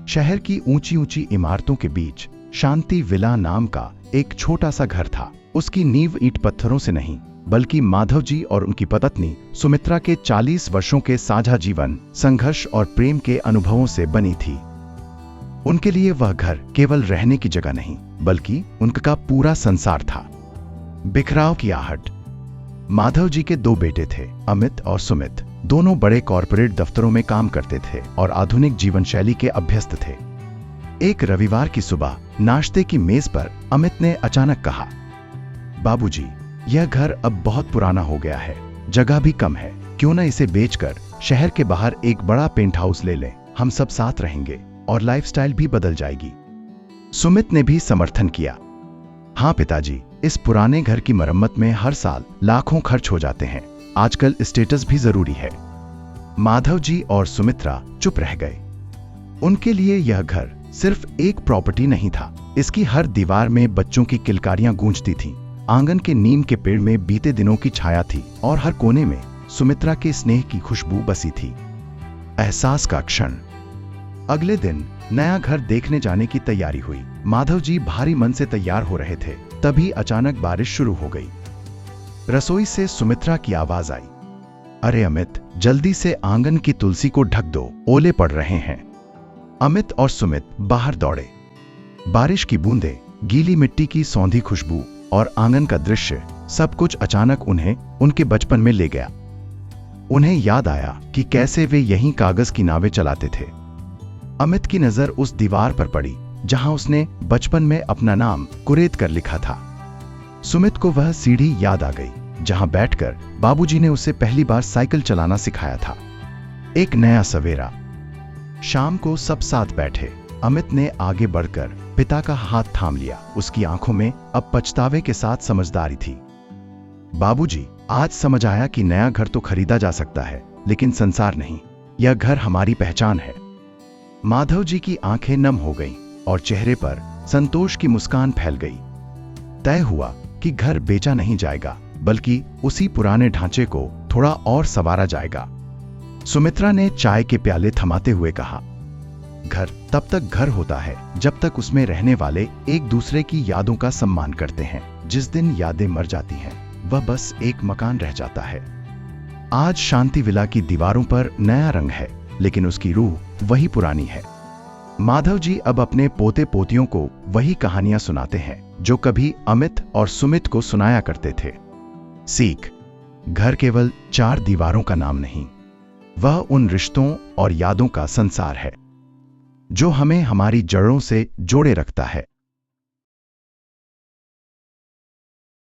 शहर की ऊंची ऊंची इमारतों के बीच शांति विला नाम का एक छोटा सा घर था। उसकी नींव ईंट पत्थरों से नहीं बल्कि माधव जी और उनकी पत्नी सुमित्रा के 40 वर्षों के साझा जीवन, संघर्ष और प्रेम के अनुभवों से बनी थी। उनके लिए वह घर केवल रहने की जगह नहीं बल्कि उनका पूरा संसार था। बिखराव की आहट। माधव जी के 2 बेटे थे, अमित और सुमित। दोनों बड़े कॉरपोरेट दफ्तरों में काम करते थे और आधुनिक जीवन शैली के अभ्यस्त थे। एक रविवार की सुबह नाश्ते की मेज पर अमित ने अचानक कहा, बाबूजी, यह घर अब बहुत पुराना हो गया है, जगह भी कम है, क्यों न इसे बेचकर शहर के बाहर एक बड़ा पेंट हाउस ले लें। हम सब साथ रहेंगे और लाइफस्टाइल भी बदल जाएगी। सुमित ने भी समर्थन किया। हाँ पिताजी, इस पुराने घर की मरम्मत में हर साल लाखों खर्च हो जाते हैं, आजकल स्टेटस भी जरूरी है। माधव जी और सुमित्रा चुप रह गए। उनके लिए यह घर सिर्फ एक प्रॉपर्टी नहीं था, इसकी हर दीवार में बच्चों की किलकारियां गूंजती थीं, आंगन के नीम के पेड़ में बीते दिनों की छाया थी और हर कोने में सुमित्रा के स्नेह की खुशबू बसी थी। एहसास का क्षण। अगले दिन नया घर देखने जाने की तैयारी हुई। माधव जी भारी मन से तैयार हो रहे थे, तभी अचानक बारिश शुरू हो गई। रसोई से सुमित्रा की आवाज आई, अरे अमित, जल्दी से आंगन की तुलसी को ढक दो, ओले पड़ रहे हैं। अमित और सुमित बाहर दौड़े। बारिश की बूंदें, गीली मिट्टी की सौंधी खुशबू और आंगन का दृश्य, सब कुछ अचानक उन्हें उनके बचपन में ले गया। उन्हें याद आया कि कैसे वे यहीं कागज की नावें चलाते थे। अमित की नजर उस दीवार पर पड़ी जहां उसने बचपन में अपना नाम कुरेद कर लिखा था। सुमित को वह सीढ़ी याद आ गई जहां बैठकर बाबूजी ने उसे पहली बार साइकिल चलाना सिखाया था। एक नया सवेरा। शाम को सब साथ बैठे। अमित ने आगे बढ़कर पिता का हाथ थाम लिया। उसकी आंखों में अब पछतावे के साथ समझदारी थी। बाबूजी, आज समझ आया कि नया घर तो खरीदा जा सकता है, लेकिन संसार नहीं। यह घर हमारी पहचान है। माधव जी की आंखें नम हो गईं और चेहरे पर संतोष की मुस्कान फैल गई। तय हुआ कि घर बेचा नहीं जाएगा, बल्कि उसी पुराने ढांचे को थोड़ा और संवारा जाएगा। सुमित्रा ने चाय के प्याले थमाते हुए कहा, घर तब तक घर होता है जब तक उसमें रहने वाले एक दूसरे की यादों का सम्मान करते हैं। जिस दिन यादें मर जाती हैं, वह बस एक मकान रह जाता है। आज शांति विला की दीवारों पर नया रंग है, लेकिन उसकी रूह वही पुरानी है। माधव जी अब अपने पोते पोतियों को वही कहानियां सुनाते हैं जो कभी अमित और सुमित को सुनाया करते थे। सीख। घर केवल 4 दीवारों का नाम नहीं, वह उन रिश्तों और यादों का संसार है जो हमें हमारी जड़ों से जोड़े रखता है।